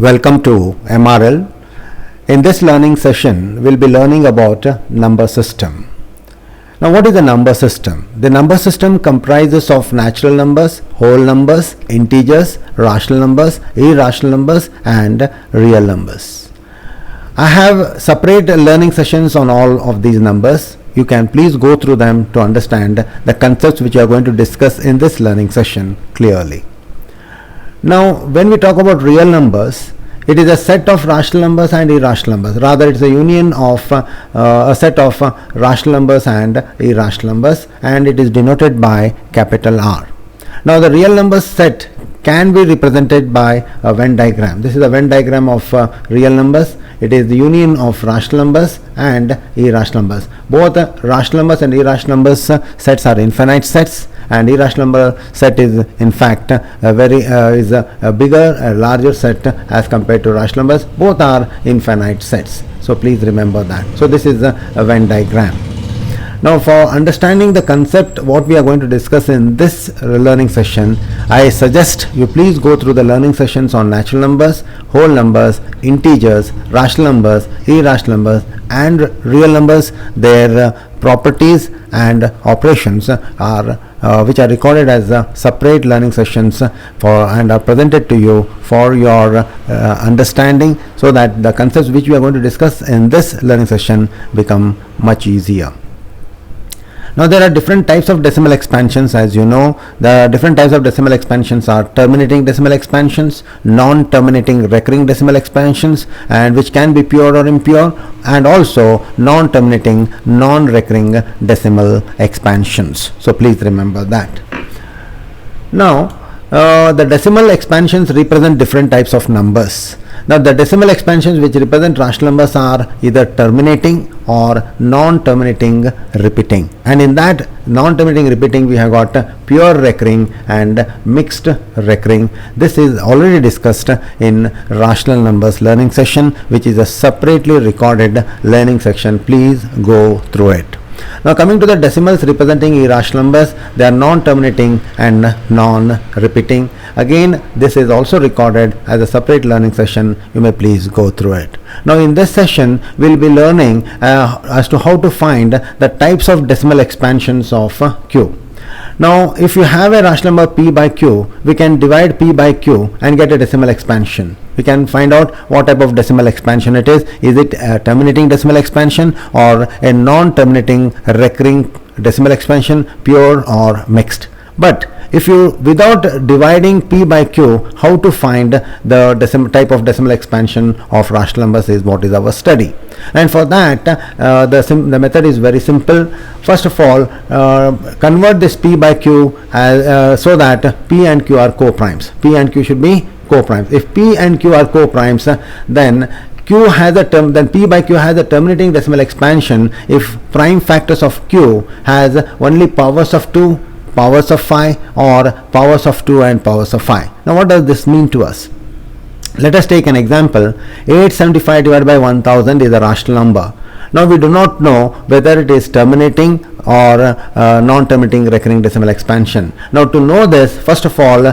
Welcome to MRL. In this learning session, we'll be learning about number system. Now, what is a number system? The number system comprises of natural numbers, whole numbers, integers, rational numbers, irrational numbers, and real numbers. I have separate learning sessions on all of these numbers. You can please go through them to understand the concepts which we are going to discuss in this learning session clearly. Now, when we talk about real numbers, it is a set of rational numbers and irrational numbers. Rather, it's a union of a set of rational numbers and irrational numbers, and it is denoted by capital R. Now, the real numbers set can be represented by a Venn diagram. This is a Venn diagram of real numbers. It is the union of rational numbers and irrational numbers. Both rational numbers and irrational numbers sets are infinite sets, and irrational number set is in fact a bigger, larger set as compared to rational numbers. Both are infinite sets. So please remember that. So this is a Venn diagram. Now, for understanding the concept what we are going to discuss in this learning session, I suggest you please go through the learning sessions on natural numbers, whole numbers, integers, rational numbers, irrational numbers, and real numbers. Their properties and operations are which are recorded as separate learning sessions and are presented to you for your understanding, so that the concepts which we are going to discuss in this learning session become much easier. Now, there are different types of decimal expansions. As you know, the different types of decimal expansions are terminating decimal expansions, non-terminating recurring decimal expansions, and which can be pure or impure, and also non-terminating non-recurring decimal expansions. So please remember that. Now, the decimal expansions represent different types of numbers. Now, the decimal expansions which represent rational numbers are either terminating or non-terminating repeating, and in that non-terminating repeating we have got pure recurring and mixed recurring. This is already discussed in rational numbers learning session, which is a separately recorded learning section. Please go through it. Now, coming to the decimals representing irrational numbers, they are non-terminating and non-repeating. Again, this is also recorded as a separate learning session. You may please go through it. Now, in this session, we will be learning as to how to find the types of decimal expansions of Q. Now, if you have a rational number p by q, we can divide p by q and get a decimal expansion. We can find out what type of decimal expansion it is. Is it a terminating decimal expansion or a non-terminating recurring decimal expansion, pure or mixed? But if you, without dividing p by q, how to find the type of decimal expansion of rational numbers is what is our study. And for that, the method is very simple. First of all, convert this p by q so that p and q are co-primes. P and q should be co-primes. If p and q are co-primes, then q has a term, then p by q has a terminating decimal expansion if prime factors of q has only powers of 2, powers of 5, or powers of 2 and powers of 5. Now, what does this mean to us? Let us take an example. 875 divided by 1000 is a rational number. Now, we do not know whether it is terminating or non-terminating recurring decimal expansion. Now, to know this, first of all,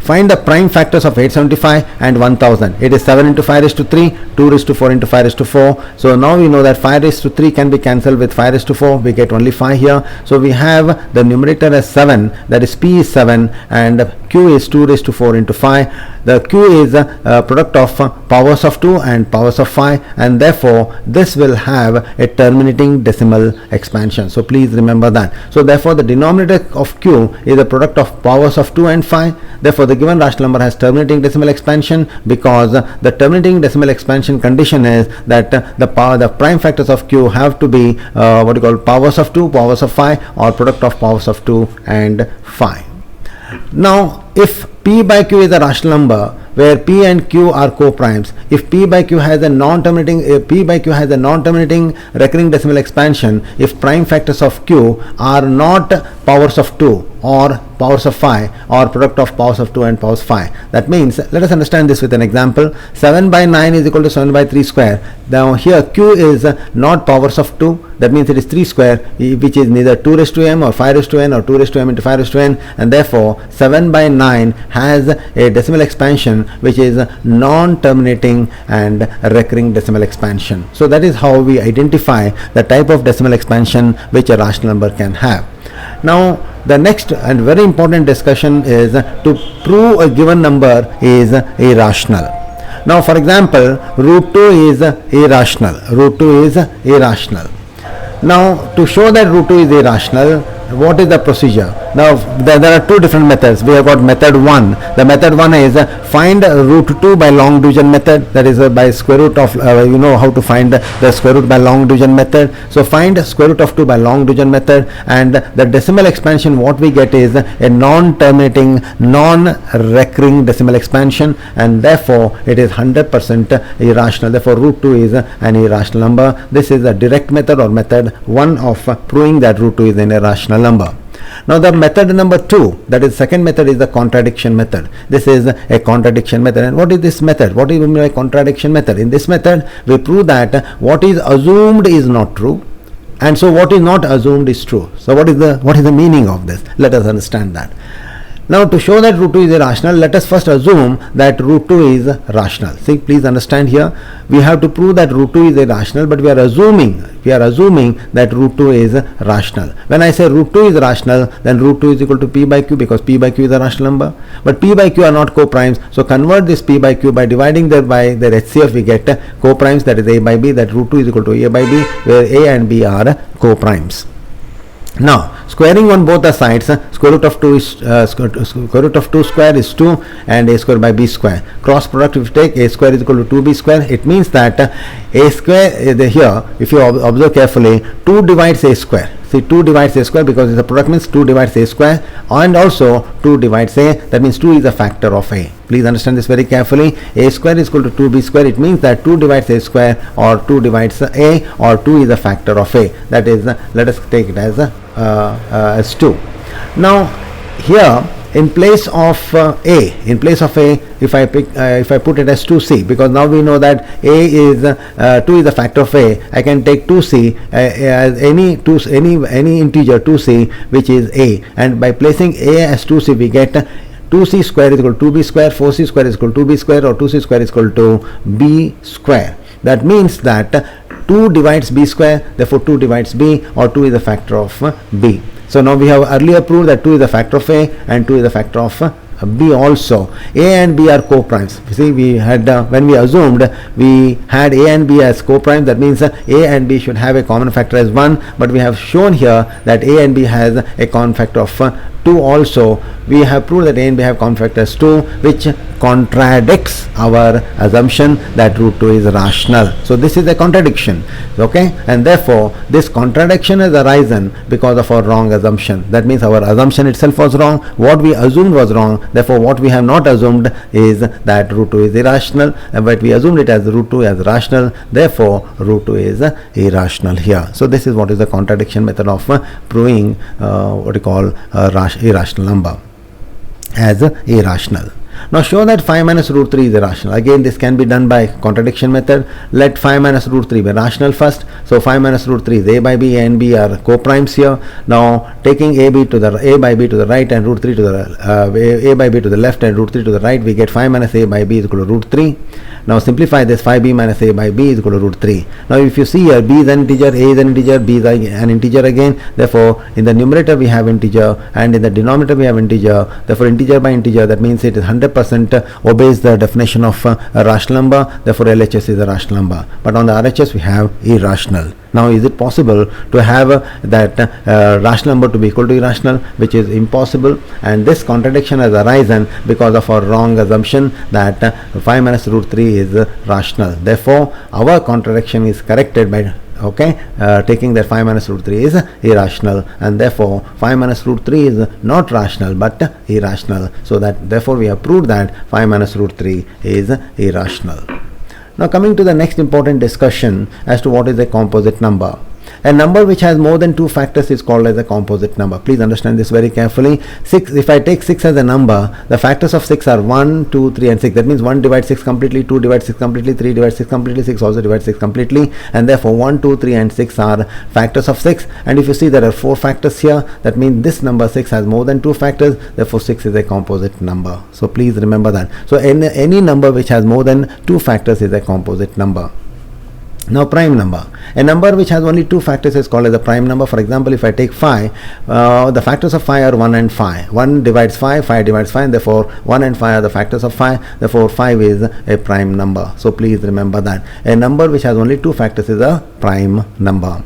find the prime factors of 875 and 1000. It is 7 into 5 raised to 3, 2 raised to 4 into 5 raised to 4. So now we know that 5 raised to 3 can be cancelled with 5 raised to 4. We get only 5 here. So we have the numerator as 7, that is p is 7, and q is 2 raised to 4 into 5. The q is a product of powers of 2 and powers of 5, and therefore this will have a terminating decimal expansion. So please remember that. So therefore the denominator of q is a product of powers of 2 and 5. Therefore the given rational number has terminating decimal expansion, because the terminating decimal expansion condition is that the prime factors of q have to be what you call powers of 2, powers of 5, or product of powers of 2 and 5. Now, if p by q is a rational number, where p and q are co-primes. If p by q has a non-terminating recurring decimal expansion, if prime factors of q are not powers of 2 or powers of 5 or product of powers of 2 and powers 5. That means, let us understand this with an example. 7 by 9 is equal to 7 by 3 square. Now here q is not powers of 2, that means it is 3 square, which is neither 2 raised to m or 5 raised to n or 2 raised to m into 5 raised to n, and therefore 7 by 9 has a decimal expansion which is non-terminating and recurring decimal expansion. So that is how we identify the type of decimal expansion which a rational number can have. Now the next and very important discussion is to prove a given number is irrational. Now for example, root 2 is irrational. Now to show that root 2 is irrational, what is the procedure? Now there are two different methods. We have got method 1. The method 1 is find root 2 by long division method, that is by square root of you know how to find the square root by long division method. So find square root of 2 by long division method, and the decimal expansion what we get is a non-terminating, non-recurring decimal expansion, and therefore it is 100% irrational. Therefore root 2 is an irrational number. This is a direct method or method 1 of proving that root 2 is an irrational number. Now the method number 2, that is second method, is the contradiction method. This is a contradiction method. And what is this method? What is mean by contradiction method? In this method we prove that what is assumed is not true, and so what is not assumed is true. So what is the meaning of this? Let us understand that. Now to show that root 2 is irrational, let us first assume that root 2 is rational. See, please understand here, we have to prove that root 2 is irrational, but we are assuming that root 2 is rational. When I say root 2 is rational, then root 2 is equal to p by q, because p by q is a rational number. But p by q are not co-primes, so convert this p by q by dividing them by their HCF, we get co-primes, that is a by b, that root 2 is equal to a by b, where a and b are co-primes. Now squaring on both the sides, square root of 2 is square root of 2 square is 2 and a square by b square. Cross product, if you take a square is equal to 2b square, it means that a square here, if you observe carefully, 2 divides a square. See, 2 divides a square because the product means 2 divides a square, and also 2 divides a, that means 2 is a factor of a. Please understand this very carefully. A square is equal to 2b square. It means that 2 divides a square, or 2 divides a, or 2 is a factor of a. That is, let us take it as 2. Now here, in place of if I put it as 2c, because now we know that a is 2 is a factor of a, I can take 2c as any integer 2c which is a, and by placing a as 2c we get 2c square is equal to 2b square, 4c square is equal to 2b square, or 2c square is equal to b square. That means that 2 divides b square, therefore 2 divides b, or 2 is a factor of b. So now we have earlier proved that 2 is a factor of a and 2 is a factor of b also. A and b are co-primes. You see, we had when we assumed we had a and b as co-primes, that means a and b should have a common factor as 1, but we have shown here that a and b has a common factor of 2 also. We have proved that a and b have common factor as 2, which contradicts our assumption that root 2 is rational. So this is a contradiction, okay, and therefore this contradiction has arisen because of our wrong assumption. That means our assumption itself was wrong, what we assumed was wrong, therefore what we have not assumed is that root 2 is irrational, but we assumed it as root 2 as rational, therefore root 2 is irrational here. So this is what is the contradiction method of proving what we call irrational number as irrational. Now show that 5 minus root 3 is irrational. Again, this can be done by contradiction method. Let 5 minus root 3 be rational first. So 5 minus root 3 is a by b, a and b are co-primes here. Now taking a by b to the right and root 3 to the a by b to the left and root 3 to the right, we get 5 minus a by b is equal to root 3. Now simplify this, 5b minus a by b is equal to root 3. Now if you see here, b is an integer, a is an integer, b is an integer again. Therefore in the numerator we have integer and in the denominator we have integer. Therefore integer by integer, that means it is 100% obeys the definition of a rational number. Therefore LHS is a rational number. But on the RHS we have irrational. Now is it possible to have that rational number to be equal to irrational, which is impossible, and this contradiction has arisen because of our wrong assumption that 5 minus root 3 is rational. Therefore our contradiction is corrected by okay, taking that 5 minus root 3 is irrational, and therefore 5 minus root 3 is not rational but irrational. So that therefore we have proved that 5 minus root 3 is irrational. Now coming to the next important discussion as to what is a composite number. A number which has more than two factors is called as a composite number. Please understand this very carefully. 6, if I take 6 as a number, the factors of 6 are 1, 2, 3 and 6. That means 1 divides 6 completely, 2 divides 6 completely, 3 divides 6 completely, 6 also divides 6 completely, and therefore 1, 2, 3 and 6 are factors of 6. And if you see there are 4 factors here, that means this number 6 has more than 2 factors, therefore 6 is a composite number. So please remember that. So any number which has more than 2 factors is a composite number. Now prime number. A number which has only 2 factors is called as a prime number. For example, if I take 5, the factors of 5 are 1 and 5. 1 divides 5, 5 divides 5, and therefore 1 and 5 are the factors of 5. Therefore 5 is a prime number. So please remember that. A number which has only 2 factors is a prime number.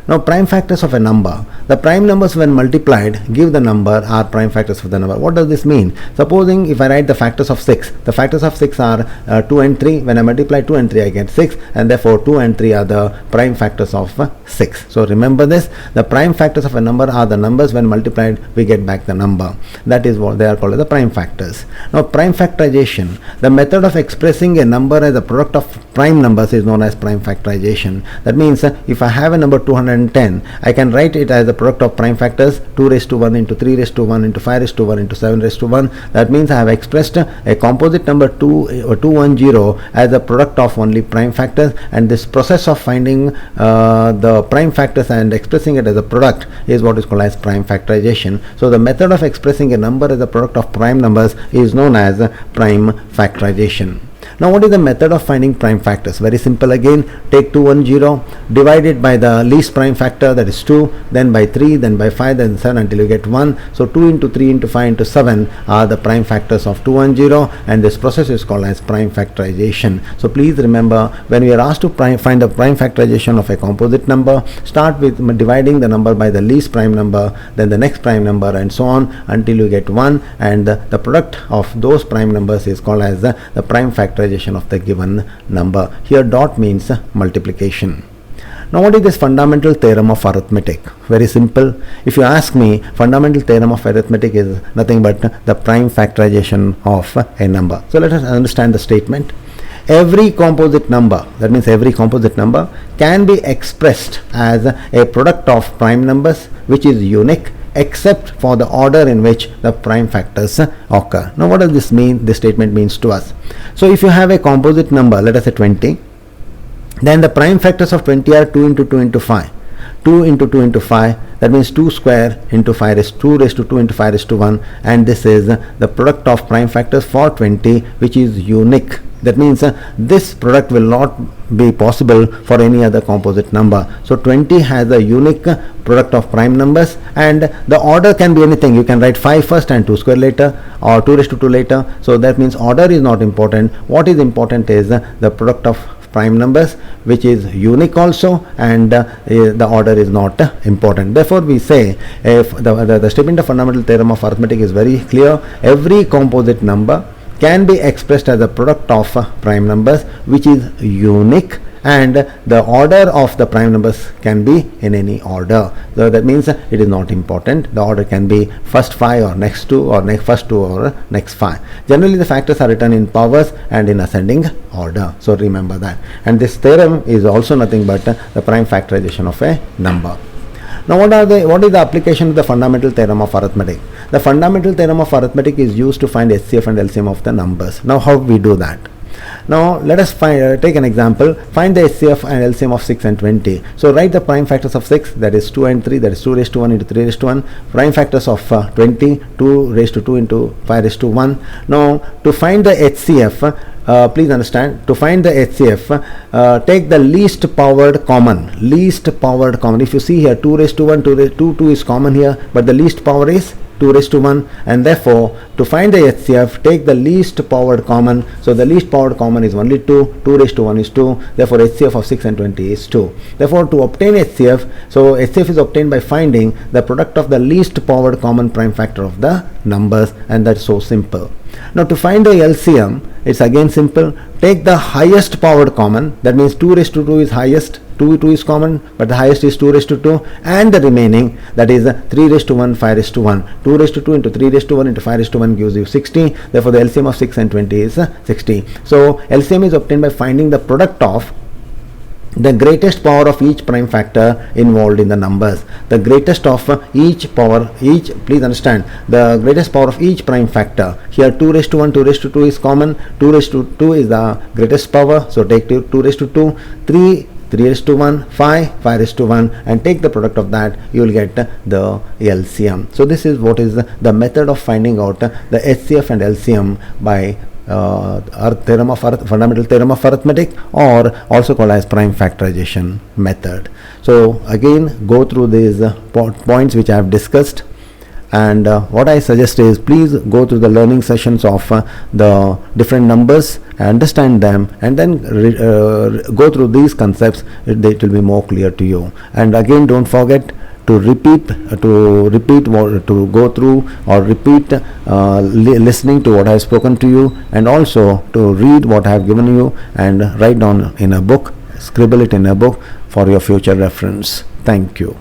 Now prime factors of a number. The prime numbers when multiplied give the number are prime factors of the number. What does this mean? Supposing if I write the factors of 6, the factors of 6 are 2 and 3. When I multiply 2 and 3 I get 6, and therefore 2 and 3 are the prime factors of 6. So remember this, the prime factors of a number are the numbers when multiplied we get back the number. That is what they are called as the prime factors. Now prime factorization. The method of expressing a number as a product of prime numbers is known as prime factorization. That means if I have a number 210, I can write it as a product of prime factors 2 raised to 1 into 3 raised to 1 into 5 raised to 1 into 7 raised to 1. That means I have expressed a composite number 210 as a product of only prime factors, and this process of finding the prime factors and expressing it as a product is what is called as prime factorization. So the method of expressing a number as a product of prime numbers is known as prime factorization. Now what is the method of finding prime factors? Very simple again. Take 210, divide it by the least prime factor, that is 2, then by 3, then by 5, then 7 until you get 1. So 2 into 3 into 5 into 7 are the prime factors of 210, and this process is called as prime factorization. So please remember, when we are asked to find the prime factorization of a composite number, start with dividing the number by the least prime number, then the next prime number, and so on until you get 1, and the product of those prime numbers is called as the prime factorization of the given number. Here dot means multiplication. Now what is this fundamental theorem of arithmetic? Very simple. If you ask me, fundamental theorem of arithmetic is nothing but the prime factorization of a number. So let us understand the statement. Every composite number, that means every composite number, can be expressed as a product of prime numbers which is unique except for the order in which the prime factors occur. Now what does this mean? This statement means to us. So if you have a composite number, let us say 20, then the prime factors of 20 are 2 into 2 into 5. 2 into 2 into 5, that means 2 square into 5 is 2 raised to 2 into 5 raised to 1, and this is the product of prime factors for 20 which is unique. That means this product will not be possible for any other composite number. So 20 has a unique product of prime numbers, and the order can be anything. You can write 5 first and 2 square later, or 2 raised to 2 later. So that means order is not important. What is important is the product of prime numbers which is unique also, and the order is not important. Therefore we say if the statement of fundamental theorem of arithmetic is very clear. Every composite number can be expressed as a product of prime numbers which is unique, and the order of the prime numbers can be in any order. So that means it is not important. The order can be first 5 or next 2 or next first 2 or next 5. Generally the factors are written in powers and in ascending order. So remember that. And this theorem is also nothing but the prime factorization of a number. Now what is the application of the fundamental theorem of arithmetic? The fundamental theorem of arithmetic is used to find HCF and LCM of the numbers. Now how we do that? Now let us take an example. Find the HCF and LCM of 6 and 20. So write the prime factors of 6, that is 2 and 3, that is 2 raised to 1 into 3 raised to 1. Prime factors of 20, 2 raised to 2 into 5 raised to 1. Now to find the HCF, please understand, to find the HCF, take the least powered common. If you see here 2 raised to 1, 2 is common here, but the least power is 2 raised to 1, and therefore to find the HCF, take the least powered common. So the least powered common is only 2, 2 raised to 1 is 2, therefore HCF of 6 and 20 is 2. Therefore to obtain HCF, so HCF is obtained by finding the product of the least powered common prime factor of the numbers, and that's so simple. Now to find the LCM, it's again simple. Take the highest powered common, that means 2 raised to 2 is highest, 2 is common, but the highest is 2 raised to 2, and the remaining, that is 3 raised to 1, 5 raised to 1. 2 raised to 2 into 3 raised to 1 into 5 raised to 1 gives you 60. Therefore the LCM of 6 and 20 is 60. So LCM is obtained by finding the product of the greatest power of each prime factor involved in the numbers. The greatest of please understand, the greatest power of each prime factor. Here 2 raised to 1, 2 raised to 2 is common, 2 raised to 2 is the greatest power, so take 2 raised to 2, 3 raised to 1, 5 raised to 1, and take the product of that, you will get the LCM. So this is what is the method of finding out the HCF and LCM by fundamental theorem of arithmetic, or also called as prime factorization method. So again, go through these points which I have discussed, and what I suggest is please go through the learning sessions of the different numbers, understand them, and then go through these concepts. It will be more clear to you. And again, don't forget to go through or repeat listening to what I have spoken to you, and also to read what I have given you and write down in a book, scribble it in a book for your future reference. Thank you.